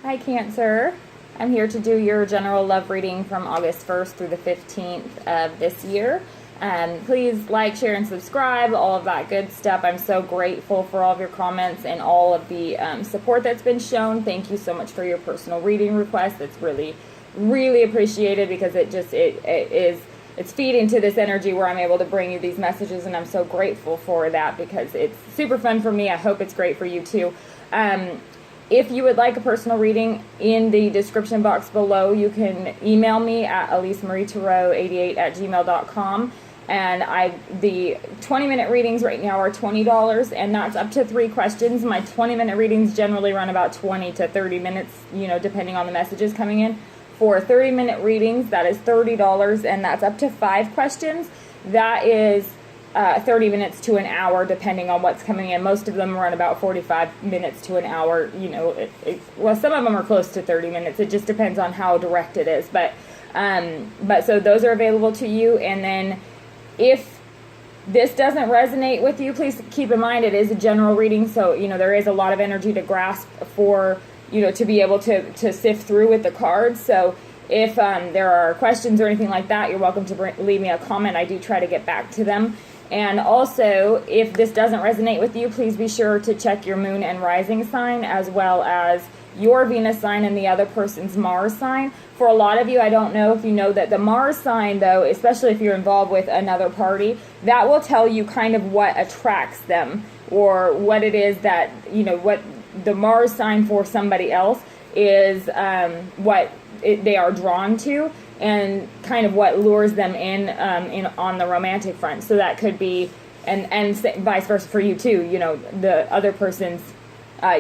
Hi, Cancer. I'm here to do your general love reading from August 1st through the 15th of this year. Please like, share, and subscribe, all of that good stuff. I'm so grateful for all of your comments and all of the support that's been shown. Thank you so much for your personal reading requests. It's really, really appreciated because it's feeding to this energy where I'm able to bring you these messages, and I'm so grateful for that because it's super fun for me. I hope it's great for you too. If you would like a personal reading, in the description box below, you can email me at elisemarietarot88@gmail.com. And the 20-minute readings right now are $20, and that's up to 3 questions. My 20-minute readings generally run about 20 to 30 minutes, depending on the messages coming in. For 30-minute readings, that is $30, and that's up to 5 questions. That is 30 minutes to an hour, depending on what's coming in. Most of them run about 45 minutes to an hour. Well, some of them are close to 30 minutes. It just depends on how direct it is. But so those are available to you. And then if this doesn't resonate with you, please keep in mind it is a general reading. So, there is a lot of energy to grasp for, to be able to sift through with the cards. So if there are questions or anything like that, you're welcome to leave me a comment. I do try to get back to them. And also, if this doesn't resonate with you, please be sure to check your moon and rising sign, as well as your Venus sign and the other person's Mars sign. For a lot of you, I don't know if you know that the Mars sign, though, especially if you're involved with another party, that will tell you kind of what attracts them, or what it is that, what the Mars sign for somebody else is, they are drawn to, and kind of what lures them in on the romantic front. So that could be, and vice versa for you too. The other person's,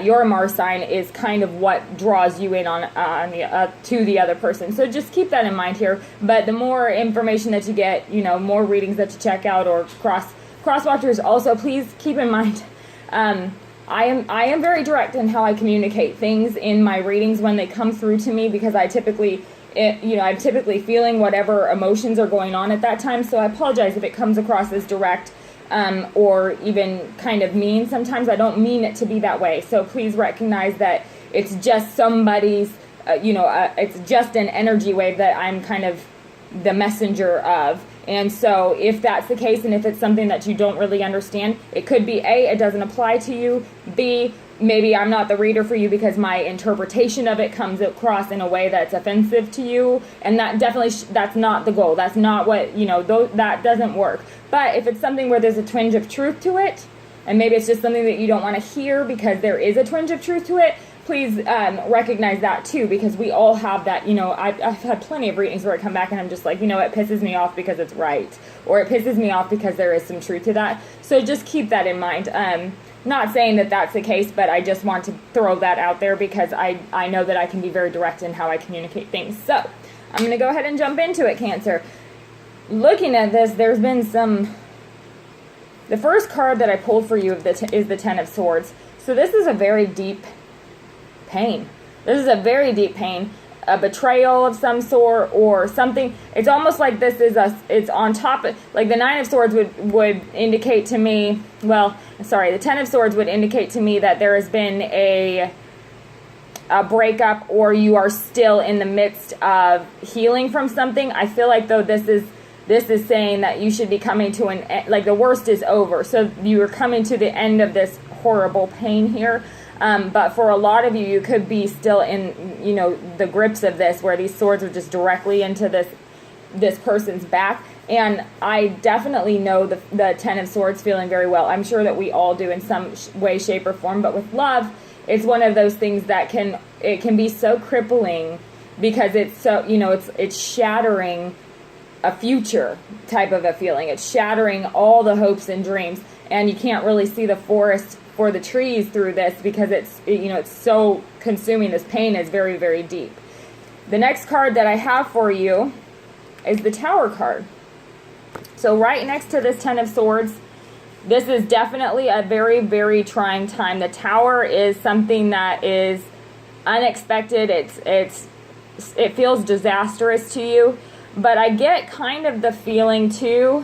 your Mars sign is kind of what draws you in to the other person. So just keep that in mind here. But the more information that you get, more readings that you check out, or cross watchers. Also, please keep in mind, I am very direct in how I communicate things in my readings when they come through to me, because I'm typically feeling whatever emotions are going on at that time. So I apologize if it comes across as direct or even kind of mean. Sometimes I don't mean it to be that way. So please recognize that it's just somebody's, it's just an energy wave that I'm kind of the messenger of. And so if that's the case, and if it's something that you don't really understand, it could be A, it doesn't apply to you. B, maybe I'm not the reader for you because my interpretation of it comes across in a way that's offensive to you. And that definitely, that's not the goal. That's not what, that doesn't work. But if it's something where there's a twinge of truth to it, and maybe it's just something that you don't want to hear because there is a twinge of truth to it, please recognize that too, because we all have that. I've had plenty of readings where I come back and I'm just like, it pisses me off because it's right, or it pisses me off because there is some truth to that. So just keep that in mind. Not saying that that's the case, but I just want to throw that out there because I know that I can be very direct in how I communicate things. So I'm going to go ahead and jump into it, Cancer. Looking at this, there's been the first card that I pulled for you is the Ten of Swords. So this is a very deep pain. This is a very deep pain, a betrayal of some sort or something. It's almost like this is it's on top of, like the Nine of Swords would indicate to me, the Ten of Swords would indicate to me that there has been a breakup, or you are still in the midst of healing from something. I feel like, though, this is saying that you should be coming to like the worst is over. So you are coming to the end of this horrible pain here. But for a lot of you, you could be still in, the grips of this, where these swords are just directly into this person's back. And I definitely know the Ten of Swords feeling very well. I'm sure that we all do in some way, shape, or form. But with love, it's one of those things that can be so crippling, because it's so, it's shattering a future type of a feeling. It's shattering all the hopes and dreams, and you can't really see the forest for the trees through this, because it's so consuming. This pain is very, very deep. The next card that I have for you is the Tower card. So right next to this Ten of Swords, this is definitely a very, very trying time. The Tower is something that is unexpected. It feels disastrous to you, but I get kind of the feeling too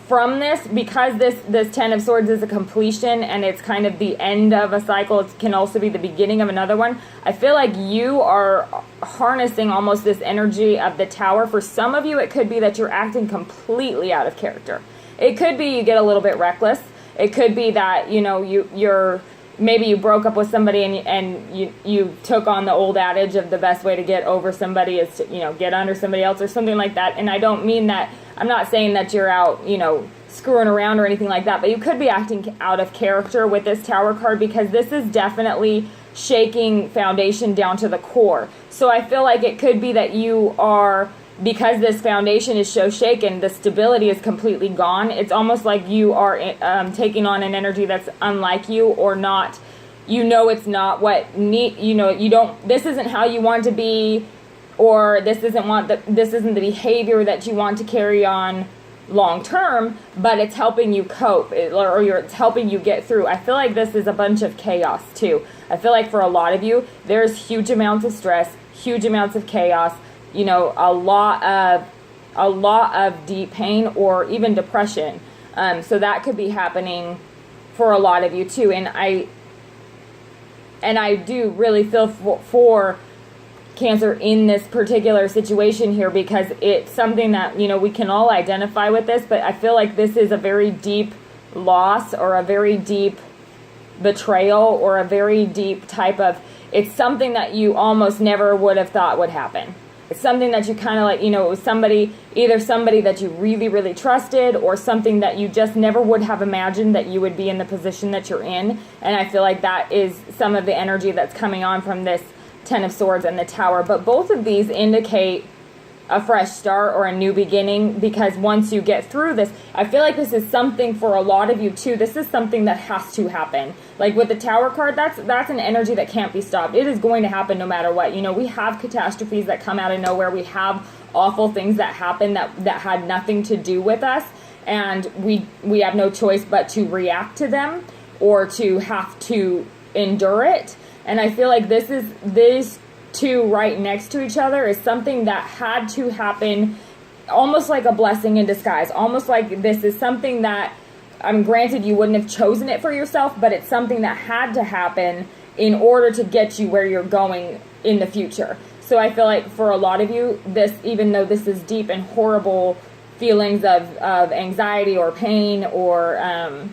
from this, because this Ten of Swords is a completion and it's kind of the end of a cycle, it can also be the beginning of another one. I feel like you are harnessing almost this energy of the Tower. For some of you, it could be that you're acting completely out of character. It could be you get a little bit reckless. It could be that, you know, you're maybe you broke up with somebody and you took on the old adage of the best way to get over somebody is to, you know, get under somebody else or something like that. And I don't mean that, I'm not saying that you're out, you know, screwing around or anything like that, but you could be acting out of character with this Tower card, because this is definitely shaking foundation down to the core. So I feel like it could be that you are, because this foundation is so shaken, the stability is completely gone. It's almost like you are taking on an energy that's unlike you, or not. You know, it's not what you know. You don't. This isn't how you want to be, or this isn't the behavior that you want to carry on long term. But it's helping you cope, it's helping you get through. I feel like this is a bunch of chaos too. I feel like for a lot of you, there's huge amounts of stress, huge amounts of chaos. You know, a lot of deep pain or even depression. So that could be happening for a lot of you too. And I do really feel for Cancer in this particular situation here, because it's something that, you know, we can all identify with this, but I feel like this is a very deep loss, or a very deep betrayal, or a very deep type of, it's something that you almost never would have thought would happen. It's something that you kind of like, you know, it was somebody, either somebody that you really, really trusted, or something that you just never would have imagined that you would be in the position that you're in. And I feel like that is some of the energy that's coming on from this Ten of Swords and the Tower. But both of these indicate a fresh start or a new beginning, because once you get through this, I feel like this is something for a lot of you too. This is something that has to happen. Like with the Tower card, that's an energy that can't be stopped. It is going to happen no matter what. You know, we have catastrophes that come out of nowhere. We have awful things that happen that had nothing to do with us, and we have no choice but to react to them, or to have to endure it. And I feel like these two right next to each other is something that had to happen, almost like a blessing in disguise, almost like this is something that, granted you wouldn't have chosen it for yourself, but it's something that had to happen in order to get you where you're going in the future. So I feel like for a lot of you, this, even though this is deep and horrible feelings of anxiety or pain, or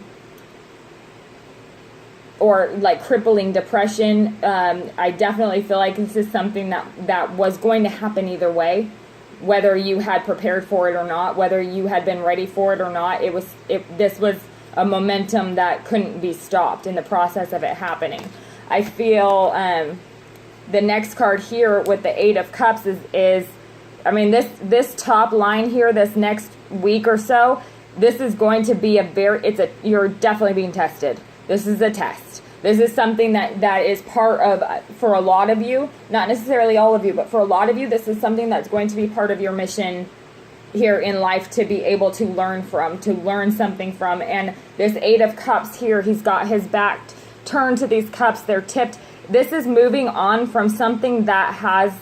like crippling depression, I definitely feel like this is something that was going to happen either way, whether you had prepared for it or not, whether you had been ready for it or not. This was a momentum that couldn't be stopped in the process of it happening. I feel the next card here with the Eight of Cups is this top line here, this next week or so, this is going to be you're definitely being tested. This is a test. This is something that is part of, for a lot of you, not necessarily all of you, but for a lot of you, this is something that's going to be part of your mission here in life, to be able to learn something from. And this Eight of Cups here, he's got his back turned to these cups. They're tipped. This is moving on from something that has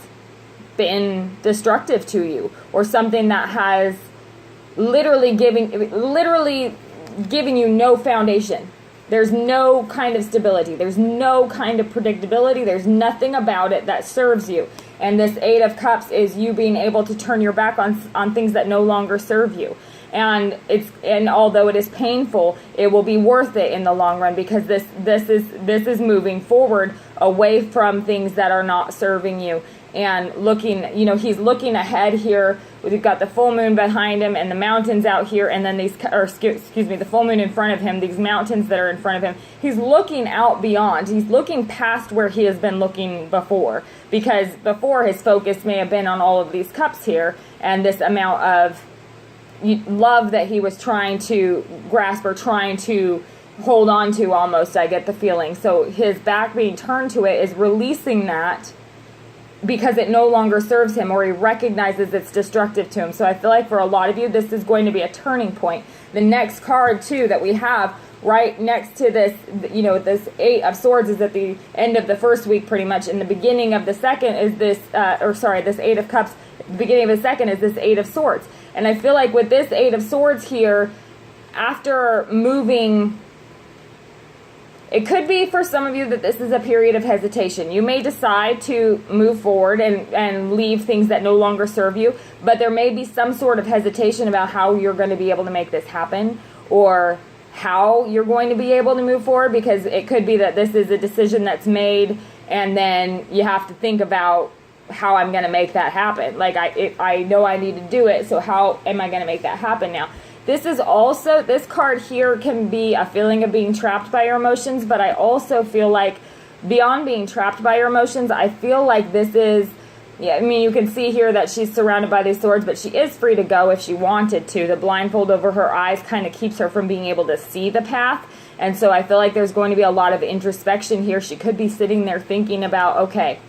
been destructive to you, or something that has literally giving you no foundation. There's no kind of stability. There's no kind of predictability. There's nothing about it that serves you. And this Eight of Cups is you being able to turn your back on things that no longer serve you. And although it is painful, it will be worth it in the long run, because this is moving forward away from things that are not serving you. And looking, you know, he's looking ahead here. We've got the full moon behind him and the mountains out here, and then the full moon in front of him, these mountains that are in front of him. He's looking out beyond. He's looking past where he has been looking before, because before his focus may have been on all of these cups here and this amount of love that he was trying to grasp, or trying to hold on to almost, I get the feeling. So his back being turned to it is releasing that, because it no longer serves him, or he recognizes it's destructive to him. So I feel like for a lot of you, this is going to be a turning point. The next card too that we have right next to this, you know, this Eight of Swords is at the end of the first week pretty much, and the beginning of the second is this Eight of Cups. The beginning of the second is this Eight of Swords. And I feel like with this Eight of Swords here, after moving, it could be for some of you that this is a period of hesitation. You may decide to move forward and leave things that no longer serve you, but there may be some sort of hesitation about how you're going to be able to make this happen, or how you're going to be able to move forward, because it could be that this is a decision that's made and then you have to think about how I'm going to make that happen. Like, I know I need to do it, so how am I going to make that happen now? This is also, this card here can be a feeling of being trapped by your emotions, but I also feel like beyond being trapped by your emotions, I feel like this is, yeah, I mean, you can see here that she's surrounded by these swords, but she is free to go if she wanted to. The blindfold over her eyes kind of keeps her from being able to see the path. And so I feel like there's going to be a lot of introspection here. She could be sitting there thinking about, okay,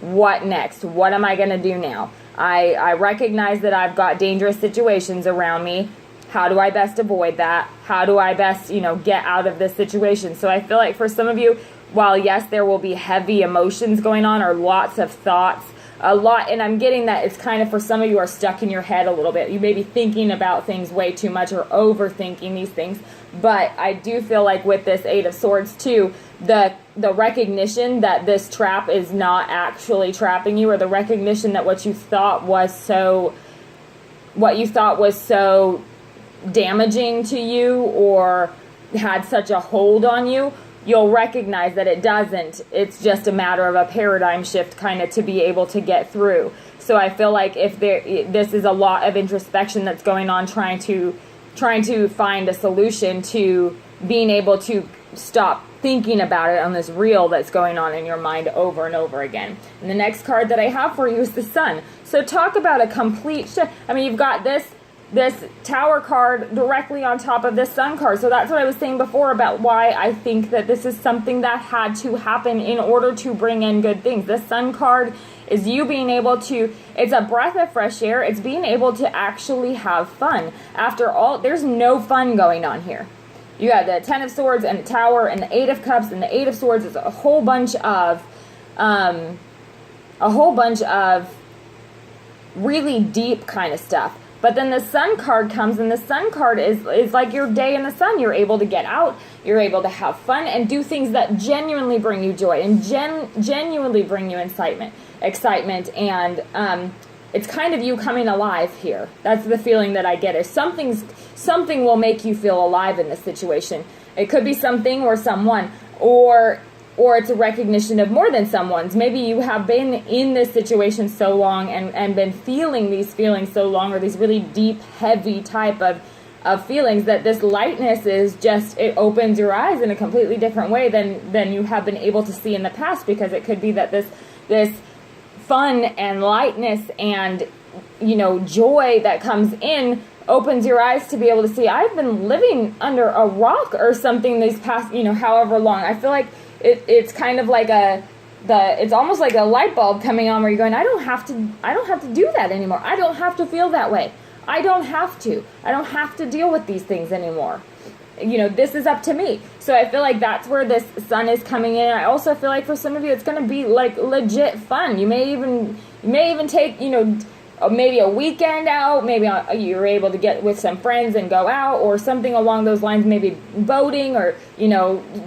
what next? What am I going to do now? I recognize that I've got dangerous situations around me. How do I best avoid that? How do I best, get out of this situation? So I feel like for some of you, while yes, there will be heavy emotions going on or lots of thoughts, and I'm getting that it's kind of, for some of you, are stuck in your head a little bit. You may be thinking about things way too much or overthinking these things. But I do feel like with this Eight of Swords too, the recognition that this trap is not actually trapping you, or the recognition that what you thought was so damaging to you or had such a hold on you, you'll recognize that it doesn't. It's just a matter of a paradigm shift kind of to be able to get through. So I feel like this is a lot of introspection that's going on, trying to find a solution to being able to stop thinking about it on this reel that's going on in your mind over and over again. And the next card that I have for you is the Sun. So talk about a complete shift. I mean, you've got this Tower card directly on top of this Sun card. So that's what I was saying before about why I think that this is something that had to happen in order to bring in good things. The Sun card is you being able to, it's a breath of fresh air. It's being able to actually have fun. After all, there's no fun going on here. You got the Ten of Swords and the Tower and the Eight of Cups, and the Eight of Swords is a whole bunch of really deep kind of stuff. But then the Sun card comes, and the Sun card is like your day in the sun. You're able to get out, you're able to have fun and do things that genuinely bring you joy and genuinely bring you excitement, and it's kind of you coming alive here. That's the feeling that I get, is something will make you feel alive in this situation. It could be something or someone, or it's a recognition of more than someone's. Maybe you have been in this situation so long and been feeling these feelings so long, or these really deep, heavy type of feelings, that this lightness is just, it opens your eyes in a completely different way than you have been able to see in the past, because it could be that this fun and lightness and, joy that comes in opens your eyes to be able to see, I've been living under a rock or something these past, however long. I feel like it's kind of like it's almost like a light bulb coming on, where you're going, I don't have to do that anymore. I don't have to feel that way. I don't have to deal with these things anymore. This is up to me. So I feel like that's where this Sun is coming in. I also feel like for some of you, it's going to be like legit fun. You may even take, maybe a weekend out, maybe you're able to get with some friends and go out, or something along those lines, maybe boating, or,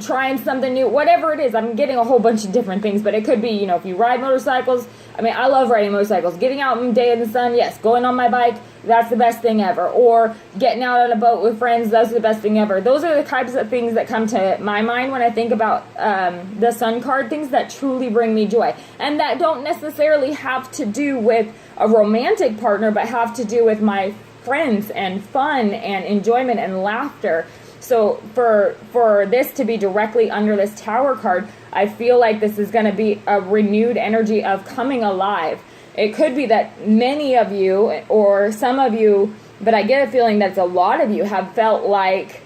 trying something new, whatever it is. I'm getting a whole bunch of different things, but it could be, if you ride motorcycles. I mean, I love riding motorcycles. Getting out in the day in the sun, yes. Going on my bike, that's the best thing ever. Or getting out on a boat with friends, that's the best thing ever. Those are the types of things that come to my mind when I think about the Sun card, things that truly bring me joy. And that don't necessarily have to do with a romantic partner, but have to do with my friends and fun and enjoyment and laughter. So for this to be directly under this Tower card, I feel like this is going to be a renewed energy of coming alive. It could be that many of you, or some of you, but I get a feeling that a lot of you have felt like,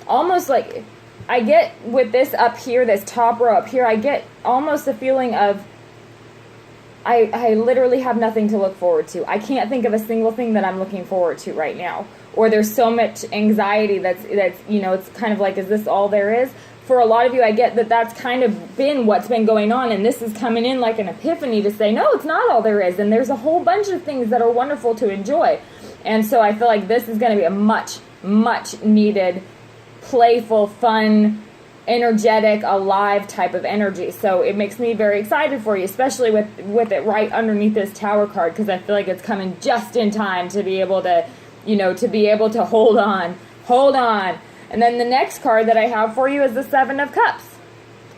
almost like, I get with this up here, this top row up here, I get almost a feeling of, I literally have nothing to look forward to. I can't think of a single thing that I'm looking forward to right now. Or there's so much anxiety that's it's kind of like, is this all there is? For a lot of you, I get that that's kind of been what's been going on, and this is coming in like an epiphany to say, no, it's not all there is, and there's a whole bunch of things that are wonderful to enjoy. And so I feel like this is going to be a much, much needed, playful, fun, energetic, alive type of energy. So it makes me very excited for you, especially with it right underneath this Tower card, because I feel like it's coming just in time to be able to, to be able to hold on. And then the next card that I have for you is the Seven of Cups.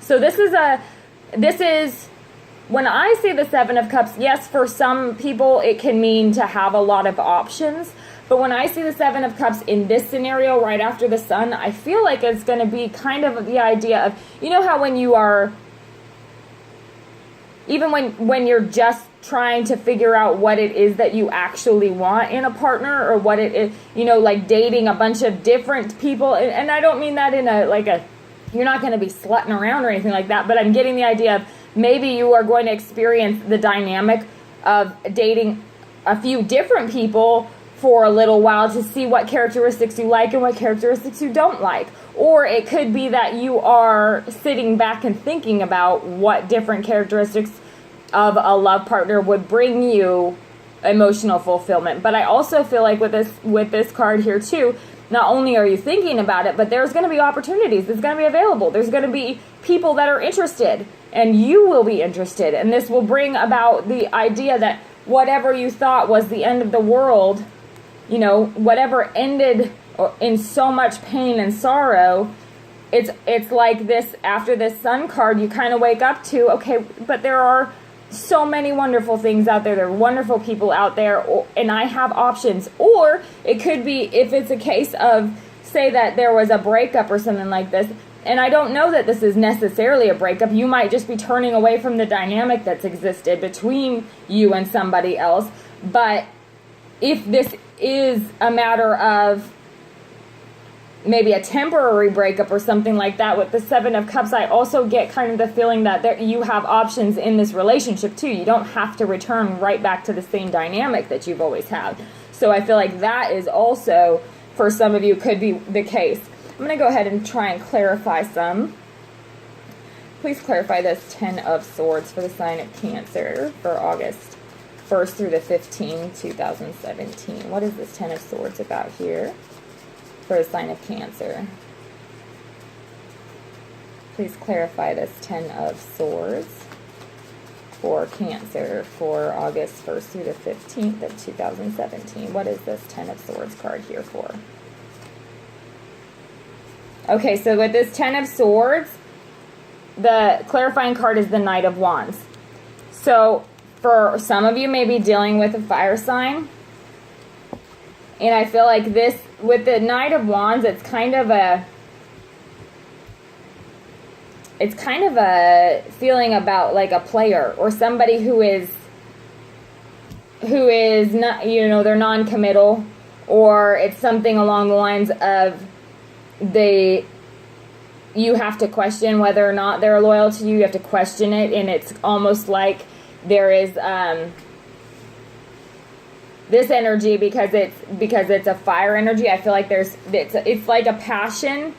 So this is when I say the Seven of Cups, yes, for some people it can mean to have a lot of options. But when I see the Seven of Cups in this scenario right after the Sun, I feel like it's going to be kind of the idea of, how when you are, even when you're just trying to figure out what it is that you actually want in a partner, or what it is, like dating a bunch of different people. And I don't mean that in you're not going to be slutting around or anything like that, but I'm getting the idea of maybe you are going to experience the dynamic of dating a few different people for a little while to see what characteristics you like and what characteristics you don't like. Or it could be that you are sitting back and thinking about what different characteristics of a love partner would bring you emotional fulfillment. But I also feel like with this card here too, not only are you thinking about it, but there's going to be opportunities. It's going to be available. There's going to be people that are interested, and you will be interested. And this will bring about the idea that whatever you thought was the end of the world, whatever ended in so much pain and sorrow, it's like this, after this Sun card, you kind of wake up to, okay, but there are so many wonderful things out there. There are wonderful people out there, and I have options. Or it could be, if it's a case of, say that there was a breakup or something like this, and I don't know that this is necessarily a breakup. You might just be turning away from the dynamic that's existed between you and somebody else. But if this is a matter of maybe a temporary breakup or something like that with the Seven of Cups, I also get kind of the feeling that you have options in this relationship too. You don't have to return right back to the same dynamic that you've always had. So I feel like that is also, for some of you, could be the case. I'm going to go ahead and try and clarify some. Please clarify this Ten of Swords for the sign of Cancer for August 1st through the 15th, 2017. What is this Ten of Swords about here for the sign of Cancer? Please clarify this Ten of Swords for Cancer for August 1st through the 15th of 2017. What is this Ten of Swords card here for? Okay, so with this Ten of Swords, the clarifying card is the Knight of Wands. So for some of you, may be dealing with a fire sign. And I feel like this, with the Knight of Wands, it's kind of a feeling about like a player or somebody who is not, they're non-committal, or it's something along the lines of you have to question whether or not they're loyal to you. You have to question it, and it's almost like there is this energy, because it's a fire energy. I feel like it's like a passion.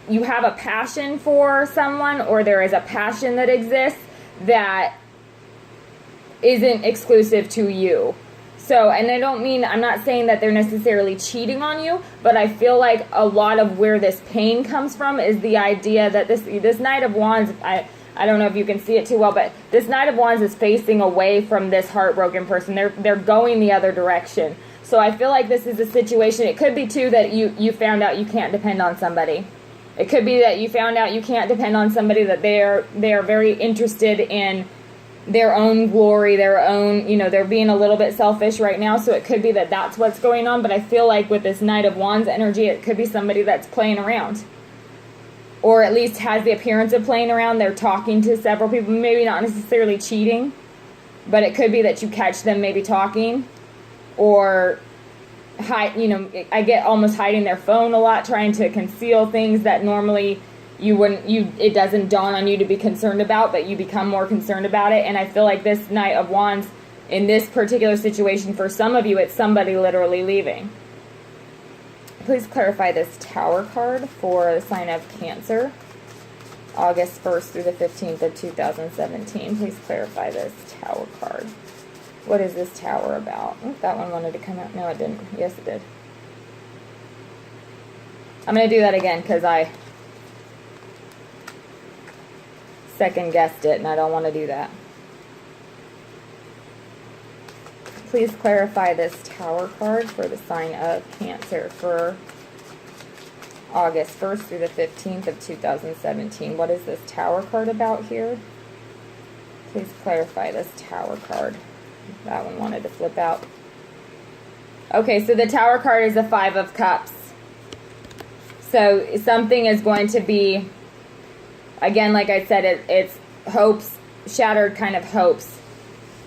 You have a passion for someone, or there is a passion that exists that isn't exclusive to you. So, and I'm not saying that they're necessarily cheating on you, but I feel like a lot of where this pain comes from is the idea that this Knight of Wands, I don't know if you can see it too well, but this Knight of Wands is facing away from this heartbroken person. They're going the other direction. So I feel like this is a situation. It could be too that you found out you can't depend on somebody. It could be that you found out you can't depend on somebody, that they are very interested in their own glory, their own, they're being a little bit selfish right now. So it could be that that's what's going on. But I feel like with this Knight of Wands energy, it could be somebody that's playing around, or at least has the appearance of playing around. They're talking to several people, maybe not necessarily cheating, but it could be that you catch them maybe talking, or I get almost hiding their phone a lot, trying to conceal things that normally it doesn't dawn on you to be concerned about, but you become more concerned about it. And I feel like this Knight of Wands, in this particular situation, for some of you, it's somebody literally leaving. Please clarify this Tower card for the sign of Cancer, August 1st through the 15th of 2017. Please clarify this Tower card What is this Tower about? Oh, that one wanted to come out. No, it didn't. Yes, it did. I'm going to do that again because I second guessed it and I don't want to do that. Please clarify this Tower card for the sign of Cancer for August 1st through the 15th of 2017. What is this Tower card about here? Please clarify this Tower card. That one wanted to flip out. Okay, so the Tower card is the Five of Cups. So something is going to be, again, like I said, it's hopes, shattered kind of hopes.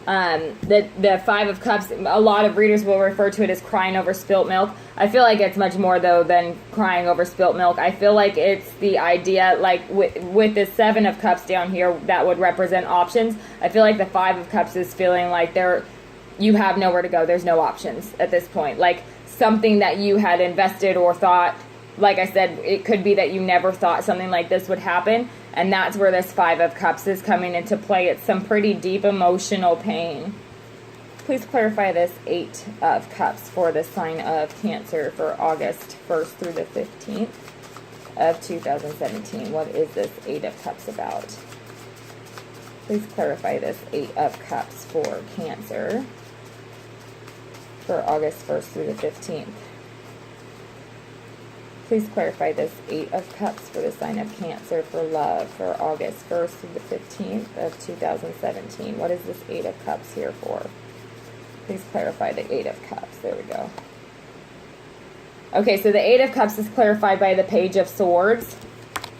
The Five of Cups, a lot of readers will refer to it as crying over spilt milk. I feel like it's much more, though, than crying over spilt milk. I feel like it's the idea, like with the Seven of Cups down here, that would represent options. I feel like the Five of Cups is feeling like you have nowhere to go. There's no options at this point. Like something that you had invested or thought, like I said, it could be that you never thought something like this would happen. And that's where this Five of Cups is coming into play. It's some pretty deep emotional pain. Please clarify this Eight of Cups for the sign of Cancer for August 1st through the 15th of 2017. What is this Eight of Cups about? Please clarify this Eight of Cups for Cancer for August 1st through the 15th. Please clarify this Eight of Cups for the sign of Cancer for love for August 1st through the 15th of 2017. What is this Eight of Cups here for? Please clarify the Eight of Cups. There we go. Okay, so the Eight of Cups is clarified by the Page of Swords.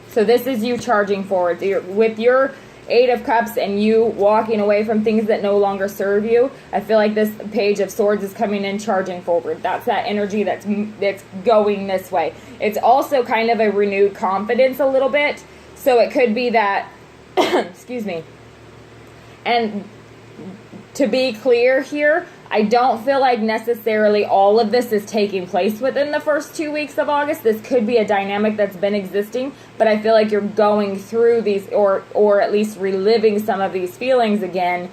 So this is you charging forward. With your Eight of Cups and you walking away from things that no longer serve you, I feel like this Page of Swords is coming in charging forward. That's that energy that's going this way. It's also kind of a renewed confidence a little bit. So it could be that, excuse me, and to be clear here, I don't feel like necessarily all of this is taking place within the first 2 weeks of August. This could be a dynamic that's been existing, but I feel like you're going through these or at least reliving some of these feelings again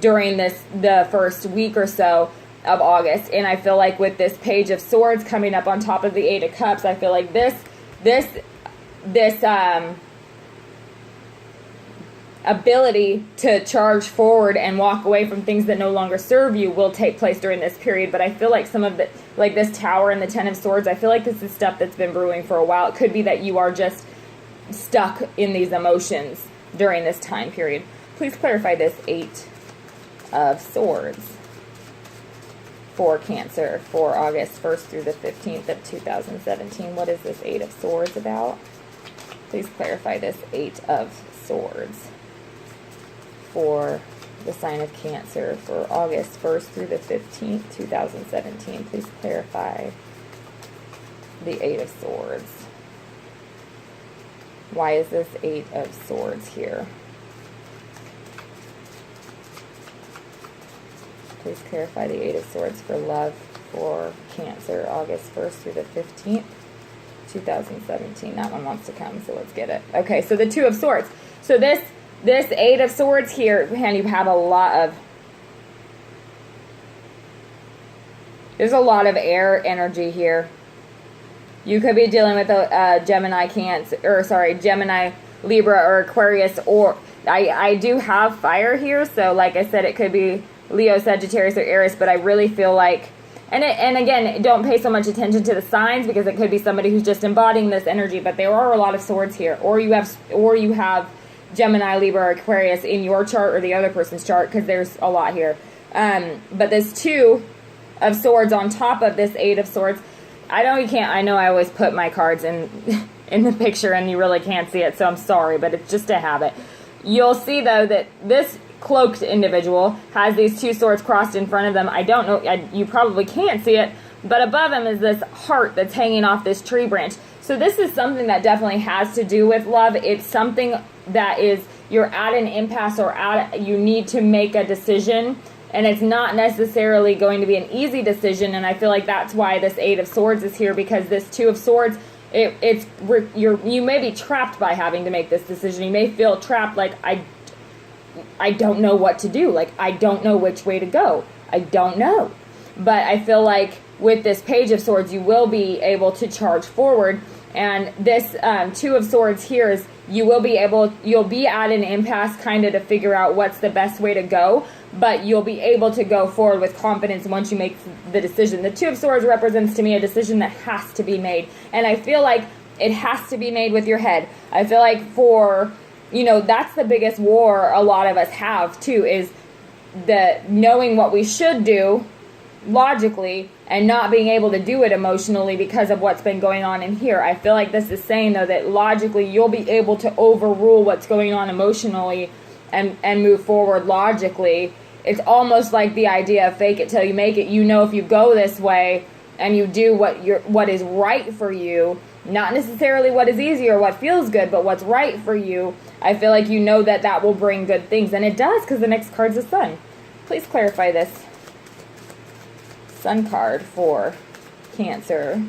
during the first week or so of August. And I feel like with this Page of Swords coming up on top of the Eight of Cups, I feel like this ability to charge forward and walk away from things that no longer serve you will take place during this period. But I feel like some of the, like this Tower and the Ten of Swords, I feel like this is stuff that's been brewing for a while. It could be that you are just stuck in these emotions during this time period. Please clarify this Eight of Swords for Cancer for August 1st through the 15th of 2017. What is this Eight of Swords about? Please clarify this Eight of Swords for the sign of Cancer for August 1st through the 15th, 2017. Please clarify the Eight of Swords. Why is this Eight of Swords here? Please clarify the Eight of Swords for love for Cancer, August 1st through the 15th, 2017. That one wants to come, so let's get it. Okay, so the Two of Swords. So this Eight of Swords here, and you have there's a lot of air energy here. You could be dealing with a Gemini, Gemini, Libra, or Aquarius, or I do have fire here, so like I said, it could be Leo, Sagittarius, or Aries, but I really feel like, and again, don't pay so much attention to the signs because it could be somebody who's just embodying this energy, but there are a lot of swords here, or you have Gemini, Libra, or Aquarius in your chart or the other person's chart, because there's a lot here. But this Two of Swords on top of this Eight of Swords, I know I always put my cards in the picture and you really can't see it, so I'm sorry, but it's just a habit. You'll see, though, that this cloaked individual has these two swords crossed in front of them. I don't know, you probably can't see it, but above him is this heart that's hanging off this tree branch. So this is something that definitely has to do with love. It's something that is, you're at an impasse or you need to make a decision, and it's not necessarily going to be an easy decision, and I feel like that's why this Eight of Swords is here, because this Two of Swords, you may be trapped by having to make this decision. You may feel trapped, like I don't know what to do. Like, I don't know which way to go. I don't know. But I feel like with this Page of Swords, you will be able to charge forward. And this Two of Swords here is you'll be at an impasse kind of to figure out what's the best way to go, but you'll be able to go forward with confidence once you make the decision. The Two of Swords represents to me a decision that has to be made. And I feel like it has to be made with your head. I feel like that's the biggest war a lot of us have too, is the knowing what we should do logically and not being able to do it emotionally because of what's been going on in here. I feel like this is saying, though, that logically you'll be able to overrule what's going on emotionally and move forward logically. It's almost like the idea of fake it till you make it. If you go this way and you do what is right for you, not necessarily what is easy or what feels good, but what's right for you, I feel like that will bring good things. And it does, because the next card's the Sun. Please clarify this Sun card for Cancer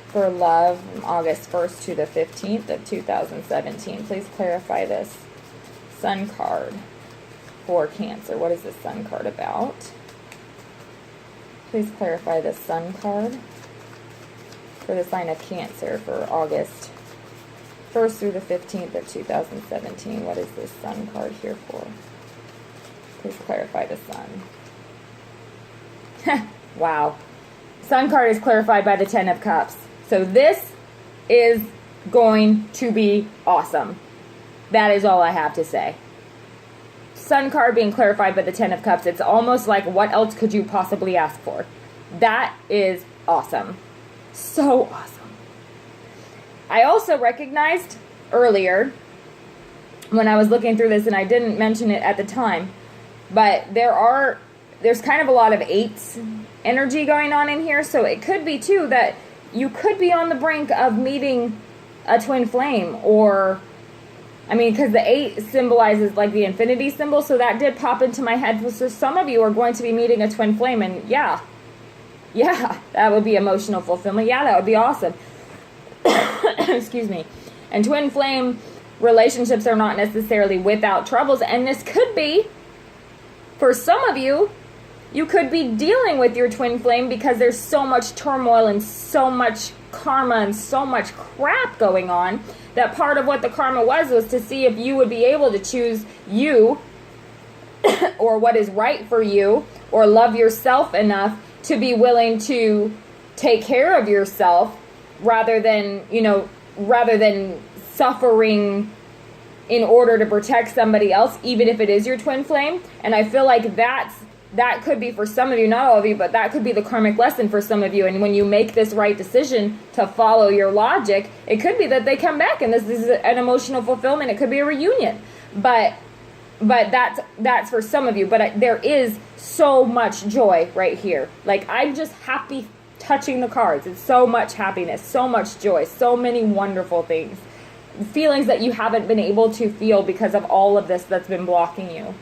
for love from August 1st to the 15th of 2017. Please clarify this Sun card for Cancer. What is the Sun card about? Please clarify the Sun card for the sign of Cancer for August 1st through the 15th of 2017. What is this Sun card here for? Please clarify the Sun. Wow. Sun card is clarified by the Ten of Cups. So this is going to be awesome. That is all I have to say. Sun card being clarified by the Ten of Cups. It's almost like, what else could you possibly ask for? That is awesome. So awesome. I also recognized earlier when I was looking through this, and I didn't mention it at the time, but there's kind of a lot of eights energy going on in here. So it could be too that you could be on the brink of meeting a twin flame, or because the 8 symbolizes like the infinity symbol, so that did pop into my head. So some of you are going to be meeting a twin flame, and yeah, that would be emotional fulfillment. Yeah, that would be awesome. Excuse me. And twin flame relationships are not necessarily without troubles, and this could be, for some of you, you could be dealing with your twin flame because there's so much turmoil and so much karma and so much crap going on, that part of what the karma was to see if you would be able to choose you or what is right for you, or love yourself enough to be willing to take care of yourself rather than suffering in order to protect somebody else, even if it is your twin flame. And I feel like that could be for some of you, not all of you, but that could be the karmic lesson for some of you. And when you make this right decision to follow your logic, it could be that they come back and this is an emotional fulfillment. It could be a reunion, but that's for some of you. But there is so much joy right here. Like, I'm just happy touching the cards. It's so much happiness, so much joy, so many wonderful things, feelings that you haven't been able to feel because of all of this that's been blocking you.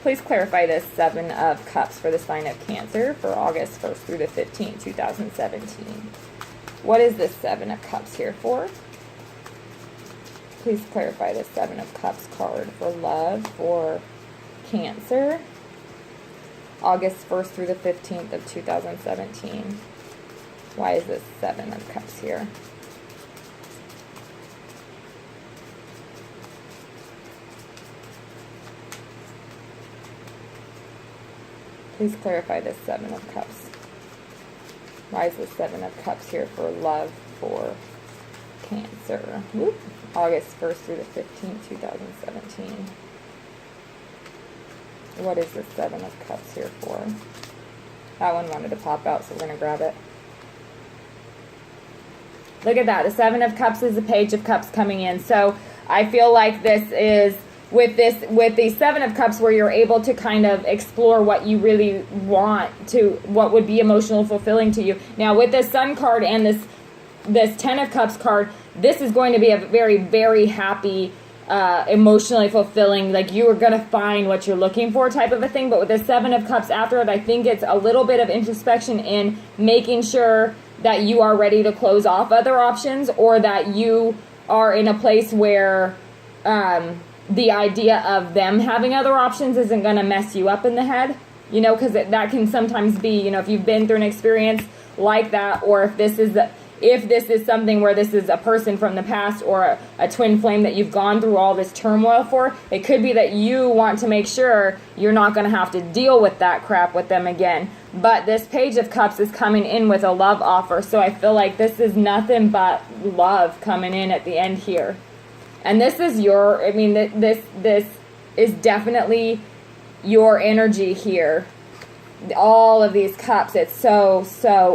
Please clarify this Seven of Cups for the sign of Cancer for August 1st through the 15th, 2017. What is this Seven of Cups here for? Please clarify this Seven of Cups card for love for Cancer, August 1st through the 15th of 2017. Why is this Seven of Cups here? Please clarify this Seven of Cups. Why is this Seven of Cups here for love for Cancer? Whoop. August 1st through the 15th, 2017. What is this Seven of Cups here for? That one wanted to pop out, so we're going to grab it. Look at that. The Seven of Cups is the Page of Cups coming in. So I feel like this is with the Seven of Cups, where you're able to kind of explore what you really want to, what would be emotional fulfilling to you. Now with this Sun card and this Ten of Cups card, this is going to be a very, very happy, emotionally fulfilling, like you are going to find what you're looking for type of a thing. But with the Seven of Cups after it, I think it's a little bit of introspection in making sure that you are ready to close off other options, or that you are in a place where the idea of them having other options isn't going to mess you up in the head, you know, because that can sometimes be, you know, if you've been through an experience like that, or if this is something where this is a person from the past or a twin flame that you've gone through all this turmoil for, it could be that you want to make sure you're not going to have to deal with that crap with them again. But this Page of Cups is coming in with a love offer, so I feel like this is nothing but love coming in at the end here. And this is this is definitely your energy here. All of these cups, it's so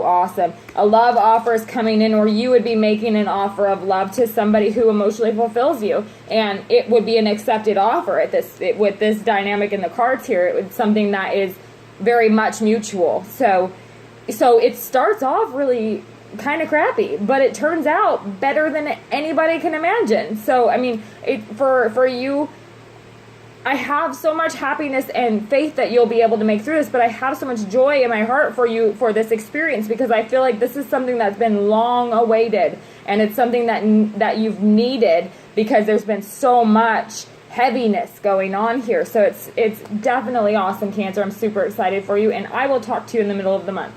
awesome. A love offer is coming in, or you would be making an offer of love to somebody who emotionally fulfills you, and it would be an accepted offer at with this dynamic in the cards here. It was something that is very much mutual. So it starts off really kind of crappy, but it turns out better than anybody can imagine. So I mean, for you, I have so much happiness and faith that you'll be able to make through this, but I have so much joy in my heart for you for this experience, because I feel like this is something that's been long awaited, and it's something that you've needed, because there's been so much heaviness going on here. So it's definitely awesome, Cancer. I'm super excited for you, and I will talk to you in the middle of the month.